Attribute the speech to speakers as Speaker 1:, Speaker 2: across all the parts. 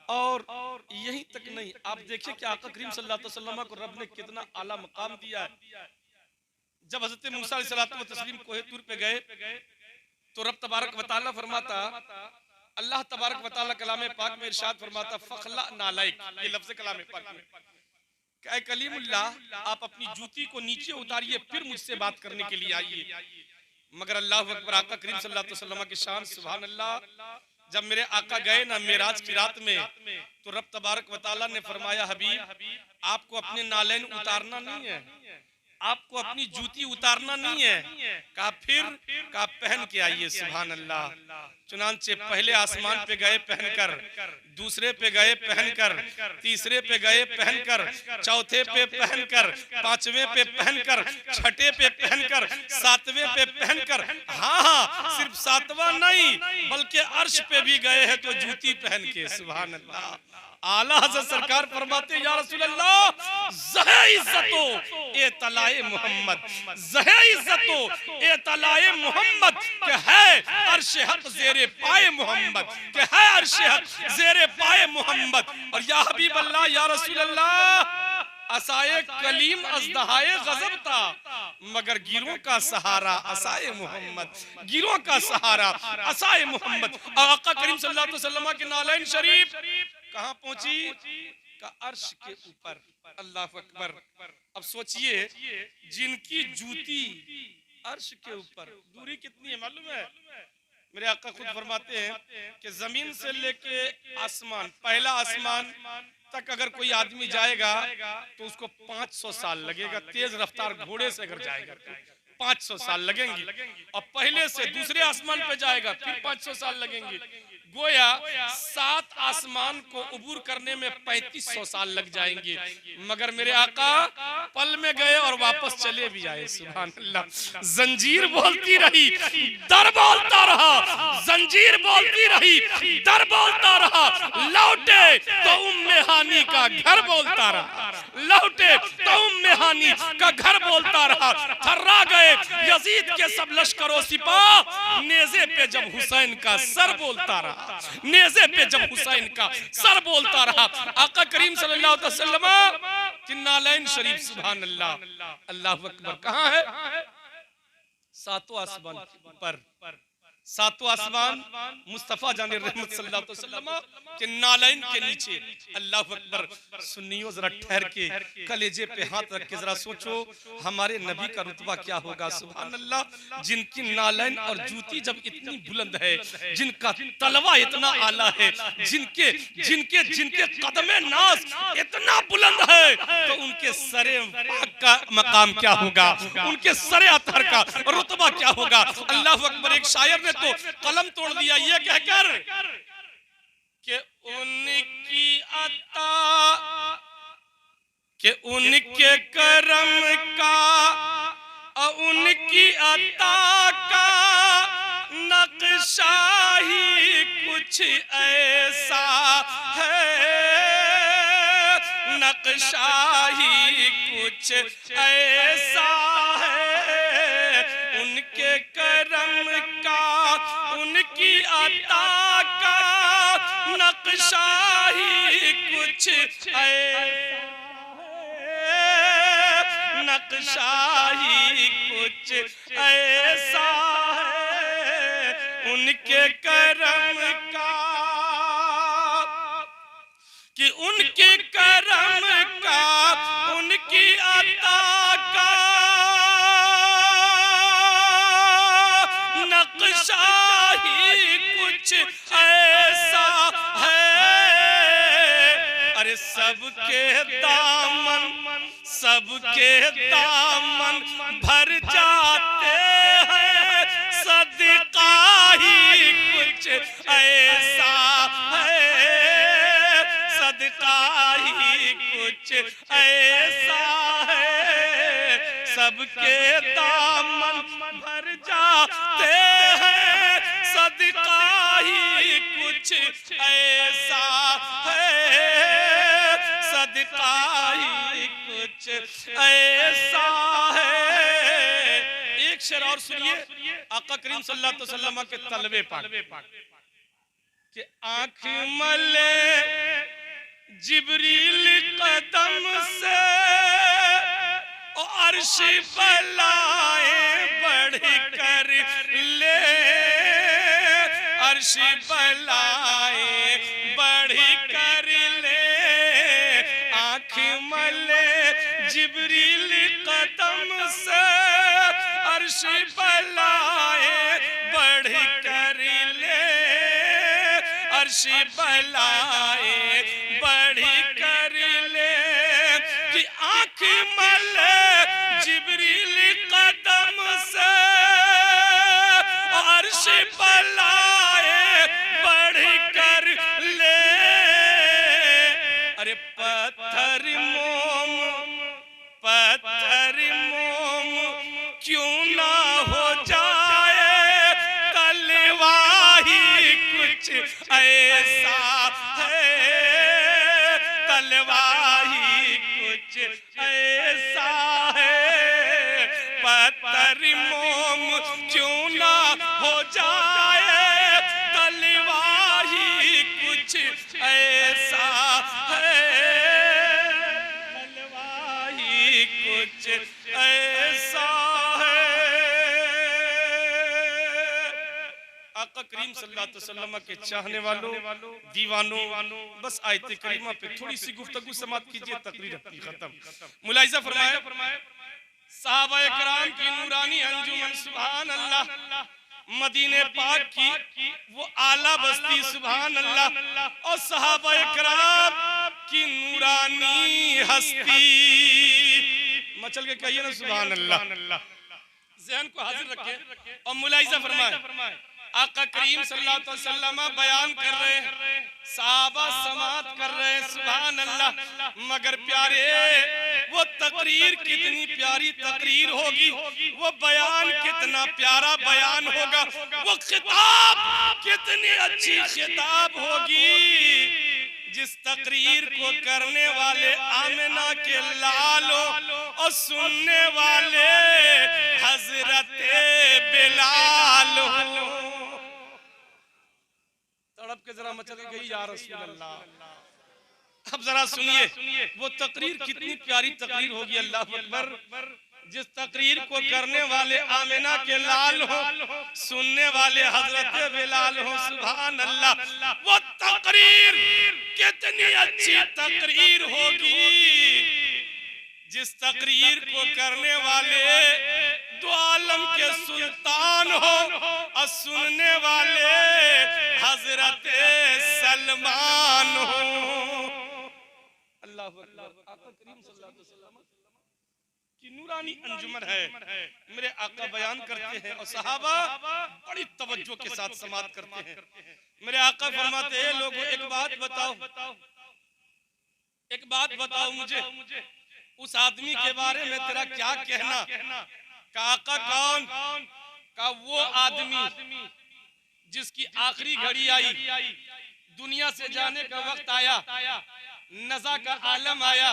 Speaker 1: और यहीं तक नहीं, आप देखिए कि आका करीम सल्लल्लाहु अलैहि वसल्लम को रब ने कितना आला मकाम दिया है। जब हजरत मूसा अलैहिस्सलातु व तस्लीम कोहे तूर पे गए तो रब तबारक व तआला फरमाता, अल्लाह तबारक व तआला कलाम पाक में इरशाद फरमाता, फखला नालाइक, ये लफ्ज़ कलाम पाक में, ऐ कलीमुल्लाह आप अपनी जूती को नीचे उतारिए फिर मुझसे बात करने के लिए आइए। मगर अल्लाह अकबर, आका करीम सल्लल्लाहु अलैहि वसल्लम की शान सुभान अल्लाह, जब मेरे आका गए ना मेराज की रात में, तो रब तबारक व तआला ने फरमाया, हबीब आपको अपने नालैन उतारना नहीं है, आपको अपनी जूती उतारना नहीं है। कहा फिर, कहा पहन के आइए। सुभान अल्लाह। चुनांचे पहले आसमान पे गए पहनकर, दूसरे पे गए पहनकर, तीसरे पे गए पहनकर, चौथे पे पहनकर, पांचवें पे पहनकर, छठे पे पहनकर, सातवें पे पहनकर, हाँ सिर्फ सातवां नहीं बल्कि अर्श पे भी गए हैं तो जूती पहन के। सुभान अल्लाह। आला हज़रत सरकार फरमाते, या रसूल अल्लाह ज़हे इज़्ज़तो ए तलाए मोहम्मद, ज़हे इज़्ज़तो ए तलाए मोहम्मद के है अर्श हक ज़ेरे पाए मोहम्मद, के है अर्श हक ज़ेरे पाए मोहम्मद। और या हबीब अल्लाह, या रसूल अल्लाह असाए कलीम अज़दहाए गज़ब था, मगर गिरों का सहारा असाए मोहम्मद, गिरों का सहारा असाए मोहम्मद। आका करीम सल्लल्लाहु अलैहि वसल्लम के नालैन शरीफ कहाँ पहुंची? का अर्श के ऊपर। अल्लाह अकबर। अब सोचिए, जिनकी जूती अर्श के ऊपर, दूरी कितनी है मालूम है? मेरे आका खुद फरमाते हैं कि जमीन से लेके आसमान, पहला आसमान तक अगर कोई आदमी जाएगा तो उसको 500 साल लगेगा। तेज रफ्तार घोड़े से अगर जाएगा तो 500 साल लगेंगे, और पहले से दूसरे आसमान पे जाएगा फिर 500 साल लगेंगे। गोया 7 आसमान को उबूर करने में 3500 साल लग जाएंगे। मगर मेरे आका पल में गए और वापस चले भी आए। सुभान अल्लाह। जंजीर बोलती रही, दर बोलता रहा, जंजीर बोलती रही, दर बोलता रहा, लौटे तो उम्मे हानी का घर बोलता रहा, लौटे तो उम्मे हानी का घर बोलता रहा। थर्रा गए यजीद के सब लश्करों सिपाह, नेज़े पे जब हुसैन का सर बोलता रहा, नेज़े पे जब हुसैन का सर बोलता रहा। आका करीम सल्लल्लाहु अलैहि वसल्लम की नालैन शरीफ, सुभान अल्लाह। अल्लाह अकबर। कहाँ है? 7वां आसमान पर, 7वां आसमान मुस्तफा जाने रहमत सल्लल्लाहु अलैहि वसल्लम के नालैन के नीचे। अल्लाह अकबर। सुन्नियों जरा ठहर के कलेजे पे हाथ रख के जरा सोचो हमारे नबी का रुतबा क्या होगा। सुभान अल्लाह। जिनकी नालैन और जूती जब इतनी बुलंद है, जिनका तलवा इतना आला है, जिनके जिनके जिनके कदमे नाज इतना बुलंद है, तो उनके सरे पाक का मकाम क्या होगा, उनके सरे अतहर का रुतबा क्या होगा। अल्लाह अकबर। एक शायर ने तो कलम तोड़ दिया ये कहकर कि उनकी अता, कि उनके करम का और उनकी अता का नक्शा ही कुछ ऐसा है, नक्शा ही कुछ ऐसा है। उनके करम का, उनकी अता का नक्शा ही कुछ ऐसा है, नक्शा ही कुछ ऐसा है। उनके करम का, कि उनके करम का, उनकी अता का नक्शा ही कुछ ऐसा है। अरे सबके दामन, सबके दामन भर जाते हैं, सदका ही कुछ ऐसा है, सदका ही कुछ ऐसा है। सबके दामन भर जाते हैं, सदका ही कुछ ऐसा है, सदका ही कुछ ऐसा है। एक शेर और सुनिए आका करीम सल्लल्लाहु अलैहि वसल्लम के तलवे पाक कि आँख मले जिब्रील कदम से अर्श बलाए बढ़ कर ले, अर्श बलाए बढ़ कर ले, आँख मले जिब्रील कदम से अर्श बलाए बढ़ कर ले, अर्श बलाए बढ़ कर ले, कि आँख मले जिब्रील कदम से अर्श बलाए बढ़ कर ले। अरे पत्थर मोम क्यों ना हो जाए, तलवाही कुछ ऐसा है, तलवाही कुछ ऐसा है, पत्थर मोम क्यों ना हो जाए, तलवाही कुछ ऐसा है, तलवाही कुछ ऐसा है। आका करीम सल्लल्लाहु अलैहि वसल्लम के चाहने वालों, दीवानों, बस आयत करीमा पे थोड़ी सी गुफ्तगू समाप्त कीजिए, तकरीर अपनी खत्म। मुलाहिजा फरमाए सहाबा कराम की नूरानी अंजुमन सुभान अल्लाह, मदीने पाक की वो आला बस्ती सुभान अल्लाह, और सहाबा कराम की नूरानी हस्ती, मचल के कहिए ना सुभान अल्लाह, ज़हन को हाजिर रखें। और मुलाहिजा फरमाए आका करीम सल्लल्लाहु अलैहि वसल्लम बयान कर रहे हैं, सहाबा समात कर रहे हैं सुभान अल्लाह, मगर प्यारे वो तकरीर कितनी प्यारी तकरीर होगी, वो बयान कितना प्यारा बयान होगा, वो खिताब कितनी अच्छी खिताब होगी, जिस तकरीर को करने वाले आमिना के लालो और सुनने वाले हजरत बिलाल हो। तड़प के जरा मचल गई या रसूल अल्लाह। अब जरा सुनिए वो तकरीर कितनी प्यारी तकरीर होगी, अल्लाह अकबर, जिस तकरीर को करने वाले आमिना के लाल हो, सुनने वाले हजरत बिलाल हो सुभान अल्लाह। वो तकरीर कितनी अच्छी तकरीर होगी, जिस तकरीर को करने वाले दो आलम के सुल्तान हो और सुनने वाले हजरत सलमान हो। अल्लाह अकबर। आका करीम सल्लल्लाहु अलैहि वसल्लम की नूरानी अंजुमन है, मेरे आका बयान करते हैं और सहाबा बड़ी तवज्जो के साथ समात करते हैं। मेरे आका फरमाते हैं लोगों एक बात बताओ मुझे, उस आदमी के बारे में तेरा क्या कहना? का आका कौन? का वो आदमी जिसकी आखिरी घड़ी आई, दुनिया से जाने का वक्त आया, नज़ा का आलम आया,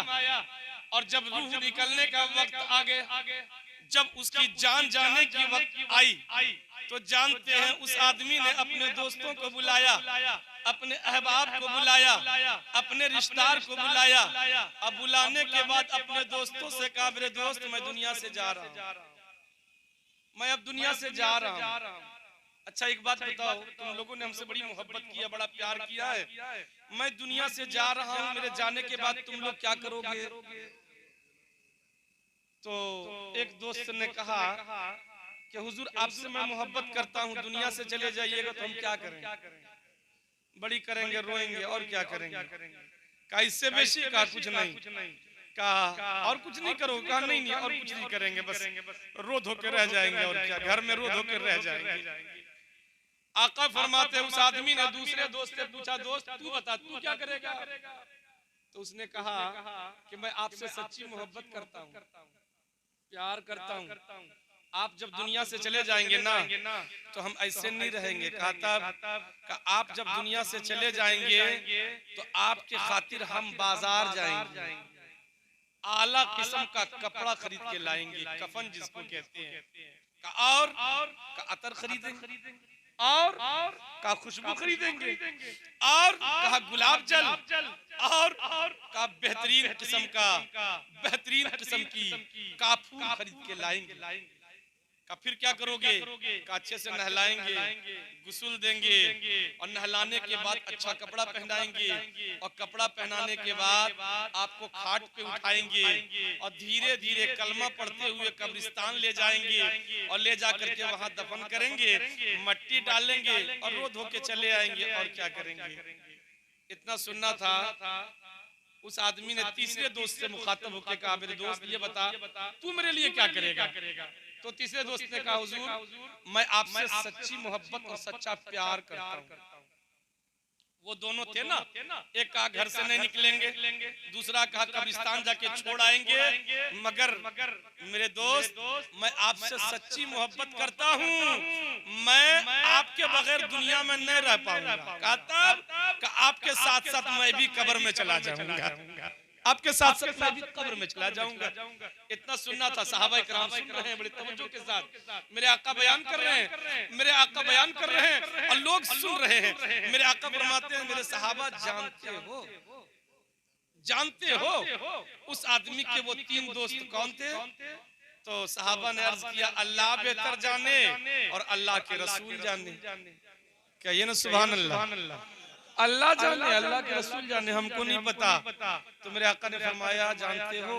Speaker 1: और जब रूह निकलने का वक्त आ गया, जब उसकी जान जाने की वक्त आई, तो जानते हैं उस आदमी ने अपने दोस्तों को बुलाया, अपने अहबाब को बुलाया, अपने रिश्तेदार को बुलाया। अब बुलाने के बाद अपने दोस्तों से कहा मेरे दोस्त मैं दुनिया से जा रहा हूँ, मैं अब दुनिया से जा रहा हूँ। अच्छा एक बात बताओ, तुम लोगों ने हमसे बड़ी मोहब्बत किया, बड़ा प्यार किया है, मैं दुनिया से जा रहा हूँ, मेरे जाने के बाद तुम लोग क्या करोगे? तो एक दोस्त ने कहा कि हुजूर आपसे मैं मोहब्बत करता हूँ, दुनिया से चले जाइएगा तो हम क्या करेंगे? बड़ी करेंगे, रोएंगे और क्या करेंगे? कहा इससे बेशी? कहा कुछ नहीं। कहा और कुछ नहीं करोगे? कहा नहीं और कुछ नहीं करेंगे, बस रो धो के रह जाएंगे और क्या, घर में रो धो के रह जाएंगे। आका फरमाते उस आदमी ने दूसरे दोस्त से पूछा दोस्त तू बता तू क्या करेगा? तो उसने कहा कि मैं आपसे सच्ची मोहब्बत करता हूँ, प्यार करता हूँ, आप जब दुनिया से चले जाएंगे ना तो हम ऐसे नहीं रहेंगे। कहा आप जब दुनिया से चले जाएंगे तो आपके खातिर हम बाजार जाएंगे, आला किस्म का कपड़ा खरीद के लाएंगे, कफन जिसको कहते हैं। और अतर खरीदेंगे, और कहा खुशबू खरीदेंगे, और कहा गुलाब जल, और कहा बेहतरीन किस्म की काफूर खरीद के लाएंगे। का फिर क्या करोगे? का अच्छे से नहलाएंगे, गुस्ल देंगे, और नहलाने के बाद अच्छा कपड़ा पहनाएंगे, और कपड़ा पहनाने के बाद आपको खाट पे उठाएंगे और धीरे धीरे कलमा पढ़ते हुए कब्रिस्तान ले जाएंगे, और ले जाकर के वहां दफन करेंगे, मट्टी डालेंगे और रो धो के चले आएंगे। और क्या करेंगे? इतना सुनना था। उस आदमी ने तीसरे दोस्त से मुखातब होकर कहा, मेरे दोस्त ये बता तू मेरे लिए क्या करेगा? तो तीसरे दोस्त ने कहा, हुजूर मैं आपसे सच्ची मोहब्बत और सच्चा प्यार करता हूँ। वो दोनों थे ना, एक कहा घर से नहीं निकलेंगे, दूसरा कहा कब्रिस्तान जाके छोड़ आएंगे, मगर मेरे दोस्त मैं आपसे सच्ची मोहब्बत करता हूँ, मैं आपके बगैर दुनिया में नहीं रह पाऊंगा। कहा तब आपके साथ साथ मैं भी कब्र में चला जाऊंगा, आपके साथ साथ मैं भी कब्र में चला जाऊंगा। इतना सुनना था। सहाबा इकराम सुन रहे हैं बड़े तवज्जो के साथ, मेरे आका बयान कर रहे हैं, मेरे आका बयान कर रहे हैं और लोग सुन रहे हैं। मेरे आका फरमाते हैं, मेरे सहाबा जानते हो उस आदमी के वो तीन दोस्त कौन थे? तो सहाबा ने अर्ज किया, अल्लाह बेहतर जाने और अल्लाह के रसूल जाने। कहिए ना सुभान अल्लाह। अल्लाह जाने, अल्लाह के रसूल जाने, हमको नहीं पता। तो मेरे आका ने फरमाया, जानते हो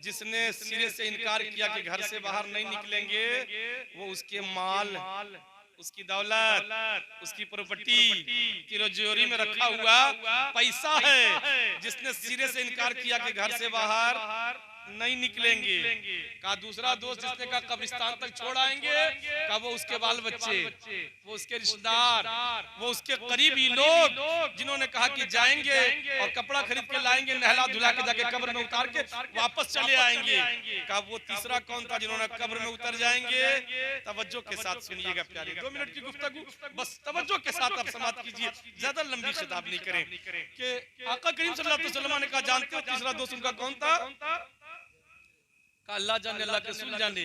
Speaker 1: जिसने सिरे से इनकार किया कि घर से बाहर नहीं निकलेंगे, वो उसके माल, उसकी दौलत, उसकी प्रॉपर्टी तिजोरी में रखा हुआ पैसा है। जिसने सिरे से इनकार किया कि घर से बाहर नहीं निकलेंगे। कहा दूसरा दोस्त जिसने कहा कब्रिस्तान तक छोड़ आएंगे, कहा वो उसके बाल बच्चे, वो उसके रिश्तेदार, वो उसके करीबी लोग जिन्होंने कहा कि जाएंगे और कपड़ा खरीद के लाएंगे, नहला धुला के जाके कब्र में उतार के वापस चले आएंगे। कहा वो तीसरा कौन था जिन्होंने कब्र में उतर जाएंगे? तवज्जो के साथ सुनिएगा प्यारे, 2 मिनट की गुफ्तगू, बस तवज्जो के साथ आप समाप्त कीजिए, ज्यादा लंबी खिताब नहीं करें। कि आका करीम सल्लल्लाहु अलैहि वसल्लम ने कहा, जानते हो तीसरा दोस्त उनका कौन था? अल्लाह जाने, अल्लाह के रसूल जाने।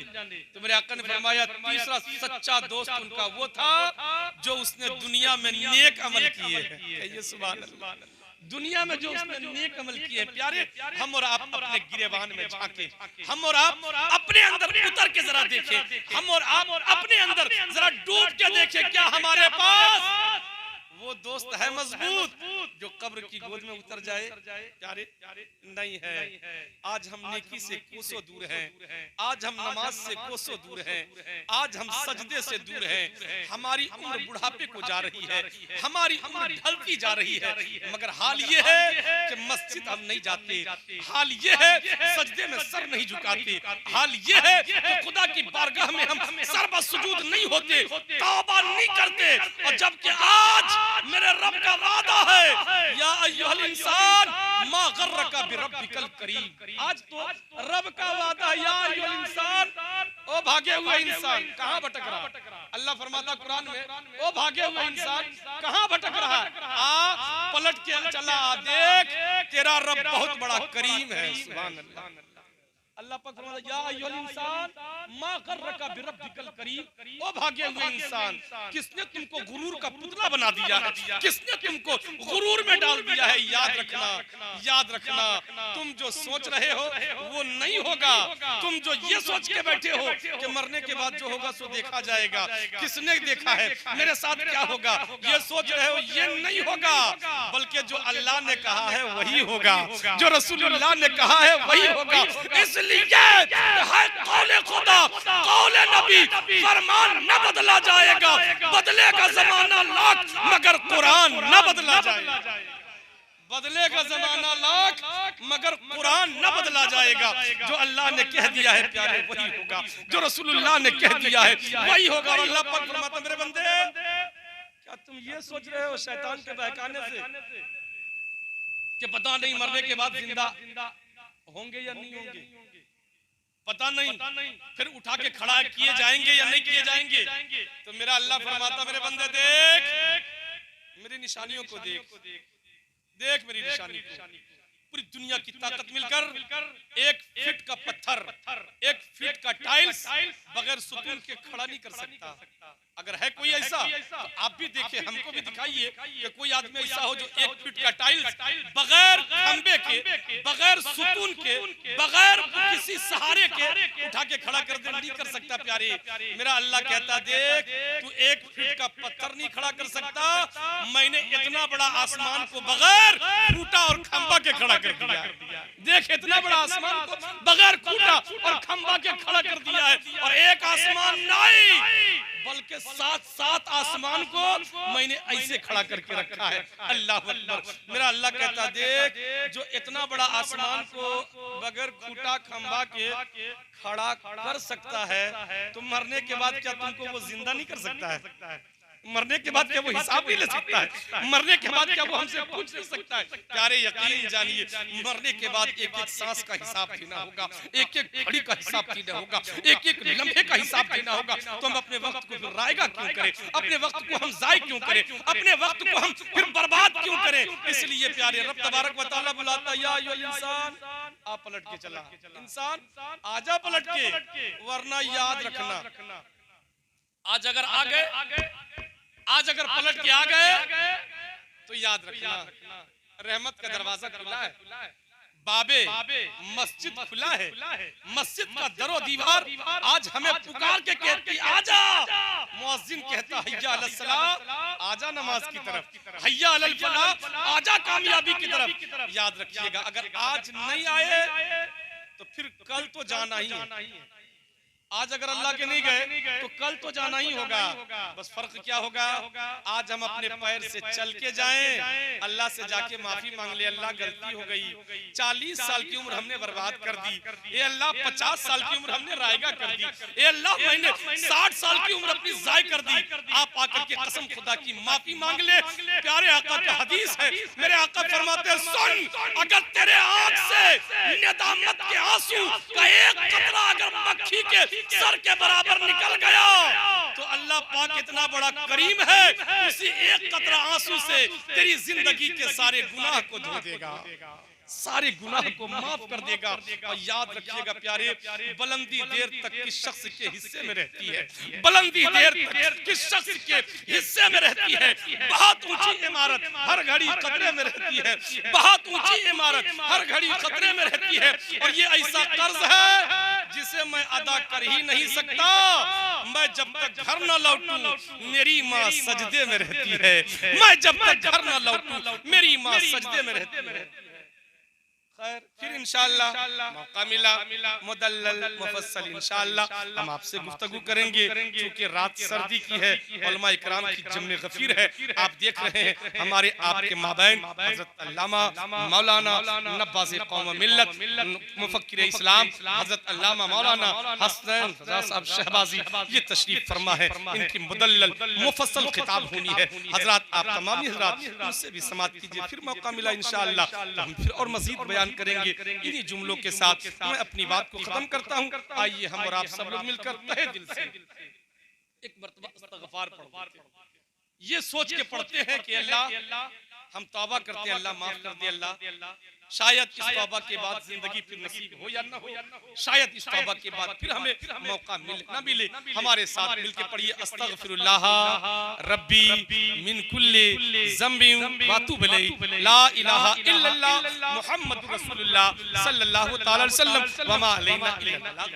Speaker 1: तो मेरे आका ने फरमाया, तीसरा सच्चा दोस्त उनका वो था जो उसने दुनिया में नेक अमल किए हैं। ये सुभान अल्लाह, दुनिया में जो उसने नेक अमल किए। प्यारे, हम और आप अपने गिरेबान में झांके, हम और आप अपने अंदर उतर के जरा देखें, हम और आप अपने अंदर जरा डूब के देखें, क्या हमारे पास वो दोस्त है मजबूत जो कब्र की गोद में उतर जाए? प्यारे नहीं है। आज हम नेकी से कोसों दूर हैं, आज हम नमाज से कोसों दूर हैं, आज हम सजदे से दूर हैं। हमारी उम्र बुढ़ापे को जा रही है, हमारी उम्र ढलती जा रही है, मगर हाल ये है कि मस्जिद हम नहीं जाते, हाल ये है सजदे में सर नहीं झुकाते, हाल ये है कि खुदा की बारगाह में हम सर्वसुजूद नहीं होते, तौबा नहीं करते। और जबकि आज मेरे रब का वादा है, या अय्युहल इंसान मा गर्रका बिरब्बिकल करीम। आज तो रब का वादा, या अय्युहल इंसान, ओ भागे हुए इंसान कहां भटक रहा? अल्लाह फरमाता कुरान में, ओ भागे हुए इंसान कहां भटक रहा? आ पलट के चला देख, तेरा रब बहुत बड़ा करीम है। सुभान अल्लाह। अल्लाह पाक फरमाता, या अय्युहल इंसान मा गर्रका बिरब्बिकल करीम, ओ भागे हुए इंसान, किसने तुमको गुरूर का पुतला बना दिया है? किसने तुमको गुरूर में डाल दिया है? याद रखना, याद रखना, तुम जो सोच रहे हो वो नहीं होगा। तुम जो ये सोच के बैठे हो कि मरने के बाद जो होगा सो देखा जाएगा, किसने देखा है? मेरे साथ क्या होगा ये सोच रहे हो, ये नहीं होगा। बल्कि जो अल्लाह ने कहा है वही होगा, जो रसूलुल्लाह ने कहा है वही होगा। इसलिए है कौले खुदा, कौले नबी, फरमान न बदला जाएगा, बदलेगा जमाना लाख मगर कुरान न बदला जाएगा। बदलेगा जमाना लाख मगर कुरान न बदला जाएगा। जो अल्लाह ने कह दिया है प्यारे वही होगा, जो रसूलुल्लाह ने कह दिया है वही होगा। और अल्लाह पाक फरमाता, मेरे बंदे क्या तुम ये सोच रहे हो शैतान के बहकाने से कि पता नहीं मरने के बाद जिंदा होंगे या नहीं होंगे, पता नहीं, फिर उठा के खड़ा किए जाएंगे या नहीं किए जाएंगे? तो मेरा अल्लाह फरमाता, मेरे बंदे देख मेरी निशानियों को, देख देख मेरी निशानी को। पूरी दुनिया की ताकत मिलकर 1 फीट का पत्थर, 1 फीट का टाइल्स बगैर सुतून के खड़ा नहीं कर सकता। अगर है कोई ऐसा तो आप भी देखिए, हमको भी दिखाइए कि कोई आदमी ऐसा हो जो 1 फीट का टाइल्स बगैर खंबे के, बगैर सुतून के, बगैर किसी सहारे के उठा के खड़ा कर दे, नहीं कर सकता। प्यारे मेरा अल्लाह कहता, देख तू 1 फीट का पत्थर नहीं खड़ा कर सकता, मैंने इतना बड़ा आसमान को बगैर खूंटा और खंबा के खड़ा कर दिया। देख इतना बड़ा आसमान को बगैर खूंटा और खंबा के खड़ा कर दिया है। और एक आसमान नहीं बल्कि 7 आसमान को मैंने ऐसे खड़ा करके रखा है। अल्लाह अकबर। मेरा अल्लाह कहता, देख जो इतना बड़ा आसमान को बगैर खूंटा खंबा के खड़ा कर सकता है, तो मरने के बाद क्या तुमको वो जिंदा नहीं कर सकता है? मरने के बाद क्या वो हिसाब नहीं ले सकता है? मरने के बाद क्या वो हमसे पूछ नहीं सकता है? प्यारे यकीन जानिए, मरने के बाद एक एक सांस का हिसाब देना होगा, एक एक घड़ी का हिसाब देना होगा, एक एक लम्हे का हिसाब देना होगा। तो हम अपने वक्त को फिर रायगा क्यों करें? अपने वक्त को हम जाय क्यों करें? अपने वक्त को हम फिर बर्बाद क्यों करें? इसलिए प्यारे रब तबारक व तआला बुलाता, या अय्युहल इंसान, आ पलट के चला, इंसान आजा पलट के, वरना याद रखना आज अगर आ गए, आज अगर पलट के आ गए तो याद रखना रहमत का दरवाजा खुला है, बाबे मस्जिद खुला है, मस्जिद का दरो दीवार आज हमें पुकार के कहती आजा। मुअज्जिन कहता हैया अलल सलाह, आजा नमाज की तरफ, हैया अलल फलाह, आजा कामयाबी की तरफ। याद रखिएगा, अगर आज नहीं आए तो फिर कल तो जाना ही है। आज अगर अल्लाह के नहीं गए तो कल तो जाना ही होगा। बस फर्क क्या होगा, आज हम अपने पैर से चल के जाएं, अल्लाह से जाके माफी मांग ले, अल्लाह गलती हो गई, 40 साल की उम्र हमने बर्बाद कर दी, ये अल्लाह 50 साल की उम्र हमने रायगा कर दी, ये अल्लाह मैंने 60 साल की उम्र अपनी जाय कर दी। आप आकर के कसम खुदा की माफी मांग ले। प्यारे आका का हदीस है, मेरे आका फरमाते हैं, सुन अगर तेरे आंख से नेदामत के आंसू का एक कतरा अगर मक्खी के सर के बराबर निकल गया तो अल्लाह पाक इतना बड़ा करीम है, उसी एक कतरा आंसू से तेरी जिंदगी के सारे गुनाह को धो देगा, सारे गुनाह को माफ कर देगा। और याद रखिएगा प्यारे, बुलंदी देर तक किस शख्स के हिस्से में रहती है, बुलंदी देर तक किस शख्स के हिस्से में रहती है। बहुत ऊंची इमारत हर घड़ी खतरे में रहती है, बहुत ऊंची इमारत हर घड़ी खतरे में रहती है। और ये ऐसा कर्ज है जिसे मैं अदा कर ही नहीं सकता। मैं जब तक घर न लौटूं मेरी माँ सजदे में रहती है, मैं जब तक घर न लौटूं मेरी माँ सजदे में रहती है। खैर फिर इंशाअल्लाह मौका मिला मुदल्लल मुफस्सल इंशाअल्लाह हम आपसे गुफ्तगू करेंगे। क्योंकि रात सर्दी की है, उलमा इकराम की जम्मे गफीर है। आप देख रहे हैं हमारे आपके माबैन हज़रत अल्लामा मौलाना नब्बाज़े कौम मिल्लत मुफक्किर इस्लाम हज़रत अल्लामा मौलाना हसन रज़ा साहब शहबाजी ये तशरीफ फरमा है। इनकी मुदल्लल मुफस्सल खिताब होनी है। हजरात आप तमाम हजरात उनसे भी समाअत कीजिए। फिर मौका मिला इंशाअल्लाह तो हम फिर और मज़ीद बयान करेंगे। इन्हीं जुमलों के साथ मैं अपनी बात को खत्म करता हूँ। आइए हम और आप सब लोग मिलकर तहे दिल से एक मर्तबा इस्तग़फ़ार पढ़ो। ये सोच के पढ़ते हैं कि अल्लाह हम तौबा करते हैं, अल्लाह माफ कर दे। अल्लाह शायद इस तौबा के बाद जिंदगी फिर नसीब हो या न हो, शायद इस तौबा के बाद फिर हमें मौका मिले ना मिले। हमारे साथ मिलके पढ़िए, अस्तगफिरुल्लाह रब्बी मिन कुल्ली ज़म्बिन व अतूबु इलैहि, ला इलाहा इल्लल्लाह मुहम्मदुर रसूलुल्लाह सल्लल्लाहु तआला अलैहि वसल्लम व मा अलैना इल्लल बलाग।